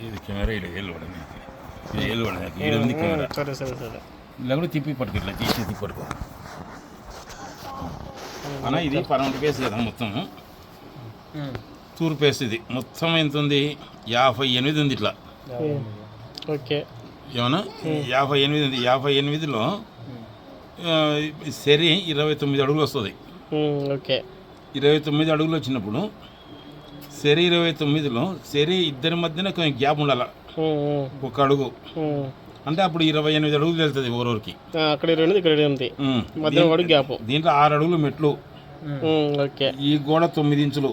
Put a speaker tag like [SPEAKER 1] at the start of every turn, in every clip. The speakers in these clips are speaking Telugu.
[SPEAKER 1] ఇది కెమెరా ఇది ఏళ్ళబడింది, ఇది ఏళ్ళబడింది, ఇది ఉంది కెమెరా.
[SPEAKER 2] సరే సరే సరే,
[SPEAKER 1] ఇలా కూడా తిప్పి పట్టుకో, ఇట్లా తీసి తిప్పి పట్టుకో అన్న. ఇది 12 పేస్ కదా మొత్తం, తూర్పు పేస్. ఇది మొత్తం ఎంత ఉంది? 58 ఉంది. ఇట్లా
[SPEAKER 2] ఓకే,
[SPEAKER 1] ఏమన్నా 58 ఉంది. 58లో సరి 29 అడుగులు వస్తుంది.
[SPEAKER 2] ఓకే,
[SPEAKER 1] 29 అడుగులు వచ్చినప్పుడు సరి 29లో సరి ఇద్దరి మధ్యన కొంచెం గ్యాప్ ఉండాల, ఒక అడుగు. అంటే అప్పుడు 28 అడుగులు వెళ్తుంది ఓరోరికి.
[SPEAKER 2] అక్కడ 28, ఇక్కడ 28 మధ్య అడుగు గ్యాప్.
[SPEAKER 1] దీంట్లో 6 అడుగులు మెట్లు.
[SPEAKER 2] ఓకే,
[SPEAKER 1] ఈ గోడ 9 ఇంచులు,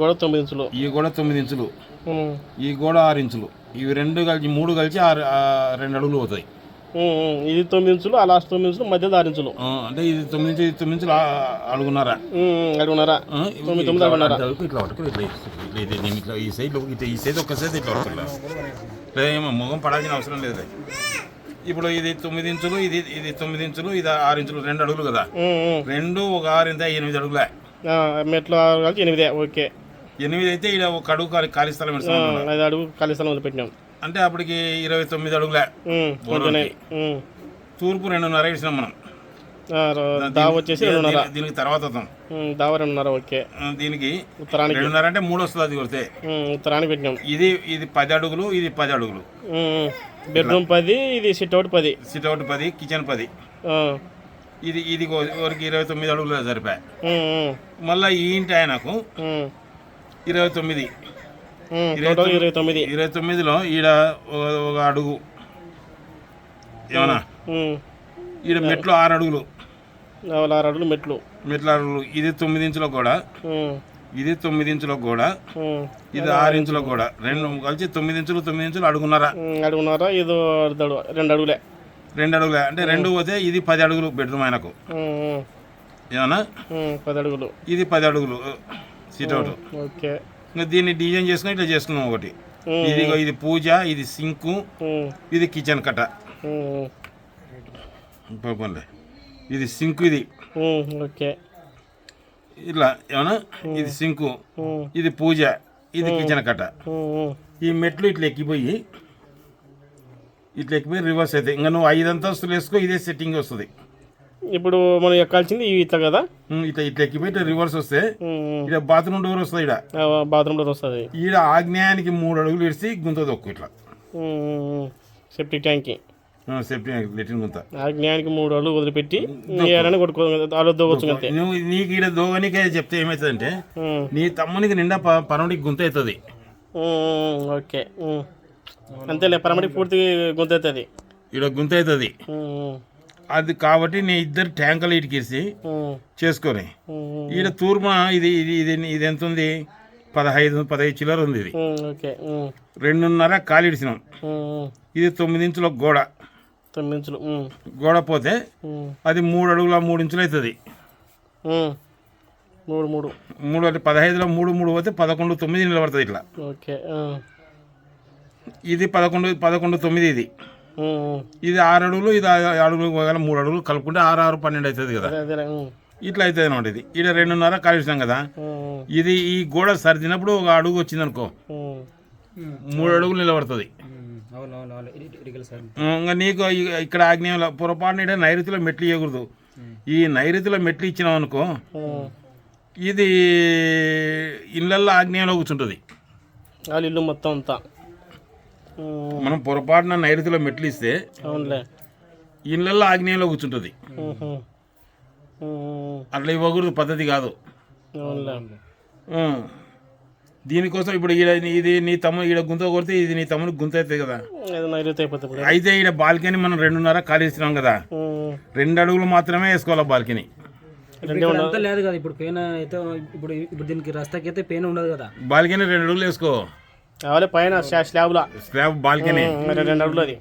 [SPEAKER 2] గోడ 9 ఇంచులు,
[SPEAKER 1] ఈ గోడ 9 ఇంచులు, ఈ గోడ 6 ఇంచులు. ఇవి 3 కలిసి 2 అడుగులు అవుతాయి.
[SPEAKER 2] ఇది 9 ఇంచులు, ఆ లాస్ట్ 9 ఇంచులు, మధ్య 6 ఇంచులు.
[SPEAKER 1] అంటే ఇది 9 ఇంచులు, ఇది 9 ఇంచులు అడుగున్నారా?
[SPEAKER 2] అడుగున్నారా? 9 అడుగున్నారా?
[SPEAKER 1] ఇట్లా పట్టుకుని ఇట్లా ఈ సైడ్ ఈ సైడ్ ఒక సైడ్ ఇట్లా పట్టుకున్నా, ఏమో మొగం పడాల్సిన అవసరం లేదు. ఇప్పుడు ఇది 9 ఇంచులు, ఇది 9 ఇంచులు, ఇది 6 ఇంచులు, 2 అడుగులు కదా. 2 ఒక 6 ఎంత? 8 అడుగులే.
[SPEAKER 2] మెట్లు 8. ఓకే,
[SPEAKER 1] 8 అయితే ఇక్కడ ఒక అడుగు ఖాళీ స్థలం
[SPEAKER 2] 5 అడుగు ఖాళీ స్థలం పెట్టినాం.
[SPEAKER 1] అంటే అప్పటికి 29 అడుగులే. తూర్పు 2.5 ఇచ్చినాం మనం.
[SPEAKER 2] దావ వచ్చేసి 2.5.
[SPEAKER 1] దీనికి తర్వాత
[SPEAKER 2] దావ 2.5. ఓకే,
[SPEAKER 1] దీనికి
[SPEAKER 2] ఉత్తరానికి
[SPEAKER 1] 2.5 అంటే 3 వస్తుంది. అది కొడితే
[SPEAKER 2] ఉత్తరానికి పెట్టినాం.
[SPEAKER 1] ఇది 10 అడుగులు, ఇది 10 అడుగులు.
[SPEAKER 2] బెడ్రూమ్ 10, ఇది సిట్అవుట్ 10.
[SPEAKER 1] Sit-out 10, kitchen 10. ఇది వరకు 29 అడుగులు సరిపోయాయి. మళ్ళీ ఈ ఇంటి ఆయనకు 29. 29లో ఈడ ఒక అడుగు ఏమన్నా, ఈడ మెట్లు 6 అడుగులు.
[SPEAKER 2] 6 అడుగులు మెట్లు
[SPEAKER 1] 6 అడుగులు. ఇది 9 ఇంచుల గోడ, ఇది 9 ఇంచుల గోడ, ఇది 6 ఇంచుల గోడ. 2 కలిసి 9 ఇంచులు, 9 ఇంచులు అడుగున్నారా?
[SPEAKER 2] ఇది 2 అడుగులే.
[SPEAKER 1] 2 అడుగులే అంటే 2 పోతే ఇది 10 అడుగులు బెడ్రూమ్ ఆయనకు. ఏమన్నా
[SPEAKER 2] 10 అడుగులు,
[SPEAKER 1] ఇది 10 అడుగులు సిట్అవుట్.
[SPEAKER 2] ఓకే,
[SPEAKER 1] ఇంకా దీన్ని డిజైన్ చేసుకుని ఇట్లా చేసుకున్నాం. ఒకటి ఇది పూజ, ఇది సింకు, ఇది కిచెన్ కట్ట. ఇది సింకు, ఇది
[SPEAKER 2] ఓకే,
[SPEAKER 1] ఇట్లా ఏమన్నా ఇది సింకు, ఇది పూజ, ఇది కిచెన్ కట్ట. ఈ మెట్లు ఇట్లా ఎక్కిపోయి రివర్స్ అవుతాయి. ఇంకా నువ్వు 5 అంతస్తులు వేసుకో, ఇదే సెట్టింగ్ వస్తుంది.
[SPEAKER 2] ఇప్పుడు మనం ఎక్కాల్సింది ఇట్లా కదా,
[SPEAKER 1] ఇట్లా ఎక్కిపోయి రివర్స్ వస్తే ఇక్కడ బాత్రూమ్ డోర్ వస్తుంది. ఇక్కడ
[SPEAKER 2] బాత్రూమ్ డోర్ వస్తుంది.
[SPEAKER 1] ఈడ ఆగ్నేయానికి 3 అడుగులు ఇడిసి గుంత దొక్కు. ఇట్లా
[SPEAKER 2] septic tank,
[SPEAKER 1] septic tank latrine గుంత.
[SPEAKER 2] ఆగ్నేయానికి 3 అడుగులు వదిలిపెట్టి దోవచ్చు.
[SPEAKER 1] నువ్వు నీకు ఈడ దోవనికే చెప్తే ఏమవుతుందంటే నీ తమ్మునికి నిండా పరమడికి గుంత అవుతుంది.
[SPEAKER 2] ఓకే, అంతేలే, పరమడికి పూర్తి గుంత అవుతుంది.
[SPEAKER 1] ఈడ గుంత అవుతుంది. అది కాబట్టి నీ ఇద్దరు ట్యాంకులు ఇటుకేసి చేసుకొని ఈడ తూర్మ ఇది ఎంత ఉంది? 15 చిల్లర ఉంది. ఇది 2.5 ఖాళీ ఇడిచినాం. ఇది 9 ఇంచుల గోడ.
[SPEAKER 2] 9 ఇంచులు
[SPEAKER 1] గోడ పోతే అది 3 అడుగుల 3 ఇంచులు అవుతుంది. 3 అంటే 15లో 3 పోతే 11.9 నిలబడుతుంది ఇట్లా.
[SPEAKER 2] ఓకే,
[SPEAKER 1] ఇది 11.9. ఇది 6 అడుగులు, ఇది 6 అడుగులు, 3 అడుగులు కలుపుకుంటే 6, 6, 12 అవుతుంది కదా. ఇట్లా అవుతుంది అనమాట. ఇది ఈడ 2.5 కలిసినాం కదా. ఇది ఈ గోడ సర్దినప్పుడు ఒక అడుగు వచ్చింది అనుకో, 3 అడుగులు నిలబడుతుంది. ఇంకా నీకు ఇక్కడ ఆగ్నేయంలో పొరపాటున నైరుతిలో మెట్లు ఇవ్వకూడదు. ఈ నైరుతిలో మెట్లు ఇచ్చినాం అనుకో, ఇది ఇళ్ళల్లో ఆగ్నేయంలో కూర్చుంటుంది.
[SPEAKER 2] ఇల్లు మొత్తం అంతా
[SPEAKER 1] మనం పొరపాటున నైరుతిలో మెట్లు ఇస్తే ఇళ్ళల్లో ఆగ్నేయంలో కూర్చుంటుంది. అట్లా ఇవ్వకూడదు, పద్ధతి కాదు. దీనికోసం ఇప్పుడు ఇది నీ తమ్ముడు ఈడ గుంత కొడితే ఇది నీ తమ్ముడికి గుంత అవుతుంది కదా. అయితే ఈడ బాల్కనీ మనం 2.5 ఖాళీ ఇస్తున్నాం కదా. 2 అడుగులు మాత్రమే వేసుకోవాలి బాల్కనీ.
[SPEAKER 3] లేదు కదా ఇప్పుడు పెయిన్ అయితే, ఇప్పుడు దీనికి రస్తాకి అయితే పెయిన్ ఉండదు కదా.
[SPEAKER 1] బాల్కనీ 2 అడుగులు వేసుకో.
[SPEAKER 2] పైన స్లాబ్
[SPEAKER 1] బాల్కనీ
[SPEAKER 2] 2 అడుగులు, అది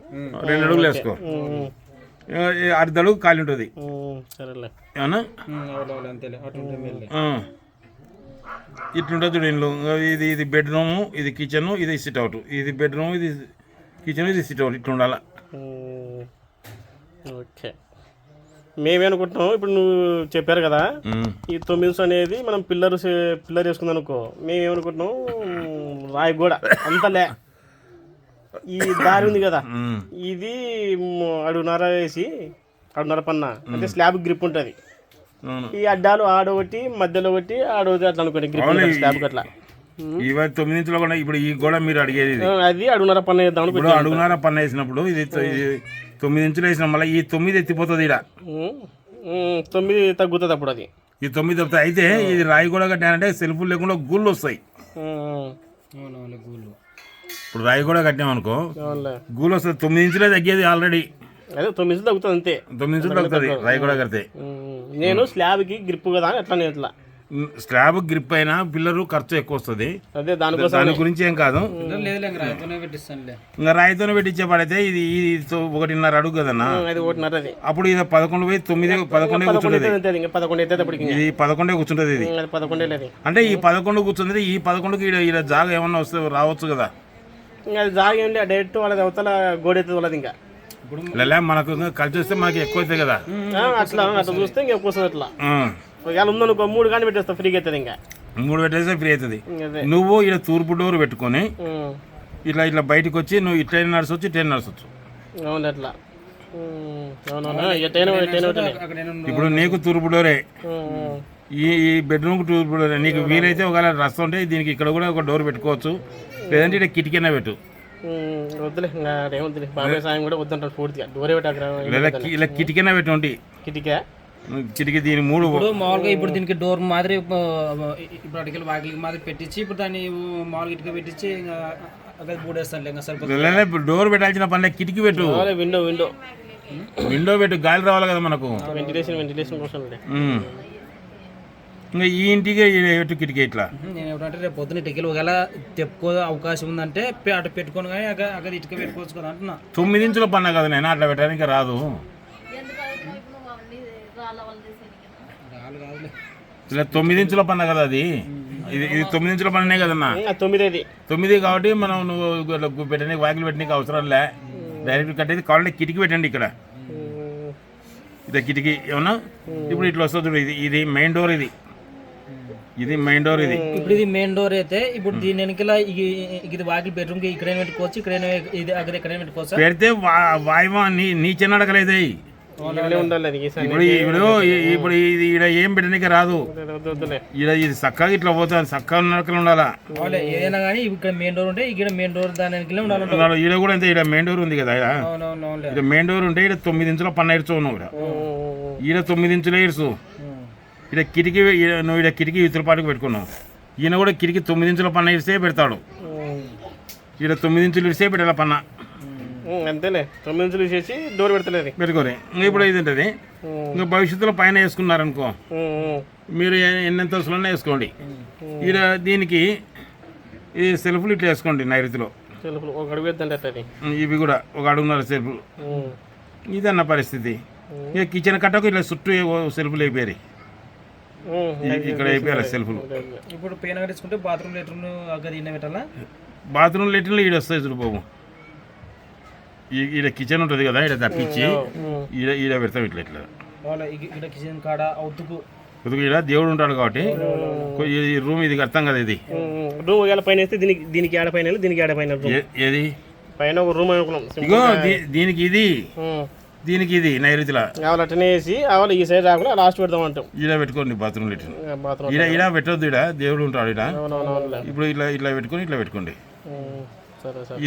[SPEAKER 1] 2 అడుగులు వేసుకో. 6 అడుగు ఖాళీ ఉంటుంది. ఏమన్నా ఇట్లుంటుంది చూడు ఇంట్లో. ఇది బెడ్రూము, ఇది కిచెను, ఇది సిట్అవుట్. ఇది బెడ్రూమ్, ఇది కిచెన్, ఇది సిట్అవుట్. ఇట్లా ఉండాల.
[SPEAKER 2] ఓకే, మేమేనుకుంటున్నాం ఇప్పుడు నువ్వు చెప్పారు కదా, ఈ 9 ఇంచులు అనేది మనం పిల్లర్ వేసుకుందాం అనుకో. మేమేమనుకుంటున్నాం రాయి కూడా అంతలే. ఈ దారి ఉంది కదా,
[SPEAKER 1] ఉమ్.
[SPEAKER 2] ఇది అడుగున్నర వేసి అడుగున్నర పన్న అంటే స్లాబ్ గ్రిప్ ఉంటుంది.
[SPEAKER 1] అవును.
[SPEAKER 2] ఈ అడ్డాలు ఆడొకటి మధ్యలో ఒకటి ఆడొకటి అట్లా అనుకోండి గ్రిప్ స్లాబ్ అట్లా.
[SPEAKER 1] ఇవి 9 ఇంచులు కూడా ఇప్పుడు ఈ గోడ మీరు అడిగేది ఇది.
[SPEAKER 2] అది అడుగున్నర పన్న వేద్దాం
[SPEAKER 1] ఇప్పుడు
[SPEAKER 2] అనుకుంటున్నాను.
[SPEAKER 1] అడుగునార పన్ను వేసినప్పుడు ఇది 9 ఇంచులు వేసిన మళ్ళీ ఈ 9 ఎత్తిపోతుంది ఇక్కడ.
[SPEAKER 2] 9 తగ్గుతుంది అప్పుడు అది.
[SPEAKER 1] ఈ 9 తగ్గుతుంది. అయితే ఇది రాయి కూడా కట్టానంటే సెల్ఫ్లు లేకుండా గూళ్ళు వస్తాయి.
[SPEAKER 3] అవునవును గూళ్ళు.
[SPEAKER 1] ఇప్పుడు రాయి కూడా కట్టామనుకో
[SPEAKER 2] అవునులే,
[SPEAKER 1] గూళ్ళు వస్తుంది. 9 ఇంచులే తగ్గేది ఆల్రెడీ.
[SPEAKER 2] అదే 9 ఇంచులు తగ్గుతుంది అంతే.
[SPEAKER 1] 9 ఇంచులు తగ్గుతుంది రాయి కూడా కడితే.
[SPEAKER 2] నేను స్లాబ్కి గ్రిప్ కదా అని ఎట్లా నేను ఇట్లా
[SPEAKER 1] స్లాబ్ గ్రిప్ అయినా పిల్లరు ఖర్చు ఎక్కువ వస్తుంది.
[SPEAKER 2] అదే దానికోసం
[SPEAKER 1] దాని గురించి ఏం కాదు.
[SPEAKER 3] లేదులే ఇంకా రాయితోనే పెట్టిస్తానులే.
[SPEAKER 1] ఇంకా రాయితోనే పెట్టించే పడైతే ఇది 1.5 అడుగు కదన్నా.
[SPEAKER 2] అది ఒకటిన్నర అది.
[SPEAKER 1] అప్పుడు ఇది 11 పోయి 9 11 కూర్చుంటుంది.
[SPEAKER 2] ఇంకా 11 అయితే అప్పటికి
[SPEAKER 1] ఇది 11 కూర్చుంటుంది. ఇది
[SPEAKER 2] అది 11 లేదు.
[SPEAKER 1] అంటే ఈ 11 కూర్చుంది. ఈ 11కి ఈడ జాగా ఏమన్నా వస్తే రావచ్చు కదా.
[SPEAKER 2] ఇంకా అది జాగేయండి డైరెక్ట్ వాళ్ళది అవతల గోడెత్తుంది వాళ్ళది. ఇంకా
[SPEAKER 1] లేదా మనకు ఇంకా కలిసి వస్తే మనకి ఎక్కువ అవుతాయి కదా.
[SPEAKER 2] అట్లా అట్లా చూస్తే ఇంకా ఎక్కువ వస్తుంది. అట్లా
[SPEAKER 1] ఆ.
[SPEAKER 2] ఒకవేళ ఉందనుకో 3 కానీ పెట్టేస్తా ఫ్రీగా అవుతుంది. ఇంకా
[SPEAKER 1] 3 పెట్టేస్తే ఫ్రీ అవుతుంది.
[SPEAKER 2] అదే
[SPEAKER 1] నువ్వు ఇక్కడ తూర్పు డోర్ పెట్టుకొని ఇట్లా బయటకు వచ్చి నువ్వు ఇట్లా నడచవచ్చు ఇట్లా నడచవచ్చు.
[SPEAKER 2] అవును అట్లా. అవునవునా ఎట్టైనా
[SPEAKER 3] అక్కడ నేను
[SPEAKER 1] ఇప్పుడు నీకు తూర్పు డోరే, ఈ బెడ్రూమ్కి తూర్పు డోరే. నీకు వీలైతే ఒకవేళ రస్తా ఉంటే దీనికి ఇక్కడ కూడా ఒక డోర్ పెట్టుకోవచ్చు. లేదంటే ఇక్కడ కిటికీనే పెట్టు.
[SPEAKER 2] వద్దులే ఇంకా ఏమొద్దులే. బాబాయ్ సాయం కూడా వద్దంటారు పూర్తిగా. డోరే పెట్టాక
[SPEAKER 1] లేదా ఇలా కిటికీనే పెట్టి
[SPEAKER 2] కిటికా
[SPEAKER 1] చిటికి దీని 3
[SPEAKER 3] ఇప్పుడు మామూలుగా ఇప్పుడు దీనికి డోర్ మాదిరి ఇప్పుడు అడిగిన వాకిలికి మాదిరి పెట్టించి ఇప్పుడు దాన్ని మామూలుగా ఇటుక పెట్టించి ఇంకా అక్కడ బూడేస్తాను ఇంకా సరిపోతుంది.
[SPEAKER 1] డోర్ పెట్టాల్సిన పనిలే కిటికీ పెట్టు.
[SPEAKER 2] విండో
[SPEAKER 1] విండో పెట్టు, గాలి రావాలి కదా మనకు.
[SPEAKER 2] వెంటిలేషన్ కోసం.
[SPEAKER 1] ఇంకా ఈ ఇంటికి పెట్టు కిటికీ ఇట్లా.
[SPEAKER 3] నేను ఏమంటే రేపు పొద్దున ఇటుకలు ఒకవేళ తెప్పుకో అవకాశం ఉందంటే అటు పెట్టుకొని కానీ అక్కడ ఇటుక పెట్టుకోవచ్చు కదా అంటున్నా.
[SPEAKER 1] 9 ఇంచుల పన్న కదా నేను అట్లా పెట్టడానికి రాదు. ఇలా 9 ఇంచుల పన్న కదా అది. ఇది 9 ఇంచుల పన్నే కదన్నా. 9 కాబట్టి మనం నువ్వు పెట్టడానికి వాకిలు పెట్టడానికి అవసరం లే. డైరెక్ట్ కట్టేది కావాలంటే కిటికీ పెట్టండి. ఇక్కడ ఇది కిటికీ ఏమన్నా ఇప్పుడు ఇట్లా వస్తుంది. ఇది మెయిన్ డోర్. ఇది మెయిన్ డోర్.
[SPEAKER 3] ఇప్పుడు ఇది మెయిన్ డోర్ అయితే ఇప్పుడు దీని వెనకాల ఇది వాకిలి బెడ్రూమ్ కి ఇక్కడైనా పెట్టుకోవచ్చు, ఇక్కడైనా ఇది అక్కడ ఎక్కడైనా పెట్టుకోవచ్చు.
[SPEAKER 1] పెడితే వాయువా నీ చిన్న అడగలేదు. ఇప్పుడు ఇది ఈడ ఏం పెట్టడానికి రాదు. ఈడ ఇది చక్కగా ఇట్లా పోతుంది. చక్కగా నడకలు ఉండాలా.
[SPEAKER 3] ఏదైనా కానీ ఇక్కడ మెయిన్ డోర్ ఉంటే ఇక్కడ మెయిన్ డోర్ దాని వెనకాల ఉండాలి.
[SPEAKER 1] ఈడ కూడా అంతే. ఈడ మెయిన్ డోర్ ఉంది కదా. ఈడ మెయిన్ డోర్ ఉంటే ఈడ 9 ఇంచుల పన్న ఇడుచు. నువ్వు ఈడ 9 ఇంచులే ఇడుచు. ఈడ కిటికీ నువ్వు ఈడ కిటికీ ఇతరపాటుకు పెట్టుకున్నావు. ఈయన కూడా కిటికీ 9 ఇంచుల పన్న ఇడిసే పెడతాడు. ఈడ 9 ఇంచులు ఇడిసే పెట్టాల పన్న.
[SPEAKER 2] అంతేలే 9 ఇంచులు చేసి డోర్ పెడతలేదు
[SPEAKER 1] పెట్టుకోరే. ఇప్పుడు ఇది ఉంటుంది. ఇంకా భవిష్యత్తులో పైన వేసుకున్నారనుకో మీరు ఎన్నెంత వస్తున్నా వేసుకోండి. ఈడ దీనికి ఈ సెల్ఫ్లు ఇట్లా వేసుకోండి. నైరుతిలో
[SPEAKER 2] ఒక అడుగు వేద్దంటే
[SPEAKER 1] ఇవి కూడా 1 అడుగున్నర సెల్ఫ్లు. ఇదన్న పరిస్థితి. ఇక కిచెన్ కట్టకు ఇట్లా చుట్టూ సెల్ఫ్లు అయిపోయారు. ఇక్కడ అయిపోయారు సెల్ఫ్లు.
[SPEAKER 3] ఇప్పుడు పైన కట్టించుకుంటే బాత్రూమ్ లెట్రిన్ గది ఇన్న పెట్టాలా.
[SPEAKER 1] బాత్రూమ్ లెట్రిన్లు ఈడ వస్తాయి చూడు బాబు. ఈడ కిచెన్ ఉంటుంది కదా. ఈడ తప్పించి ఈడ పెడతాం. ఇట్లా
[SPEAKER 3] ఇక్కడ కిచెన్ కాడ అవుతుకు
[SPEAKER 1] ఈడ దేవుడు ఉంటాడు కాబట్టి ఈ రూమ్ ఇది అర్థం కదా. ఇది
[SPEAKER 2] రూమ్ పైన వేస్తే దీనికి ఆడ పైన దీనికి ఆడ పైన
[SPEAKER 1] ఏది
[SPEAKER 2] పైన ఒక రూమ్ అనుకున్నాం.
[SPEAKER 1] ఇగో దీనికి ఇది నైరుతిలా
[SPEAKER 2] అట్లనే వేసి అవాళ ఈ సైడ్ రాకుండా లాస్ట్ పెడదాం అంటాం.
[SPEAKER 1] ఈడ పెట్టుకోండి బాత్రూమ్ లెట్రిన్. ఈడ పెట్టొద్దు. ఈడ దేవుడు ఉంటాడు. ఈడ ఇప్పుడు ఇట్లా పెట్టుకొని ఇట్లా పెట్టుకోండి.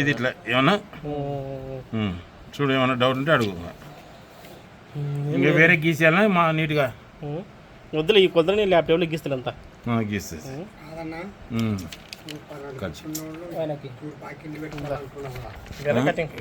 [SPEAKER 1] ఇది ఇట్లా ఏమన్నా చూడు. ఏమన్నా డౌట్ ఉంటే అడుగు. ఇంకా వేరే గీసేయాలన్నా మా నీట్గా
[SPEAKER 2] వద్దులే. ఈ కొద్దిగా ల్యాప్టాప్లో గీస్తాను అంతా
[SPEAKER 1] గీస్తే
[SPEAKER 3] ఆయనకి
[SPEAKER 2] కటింగ్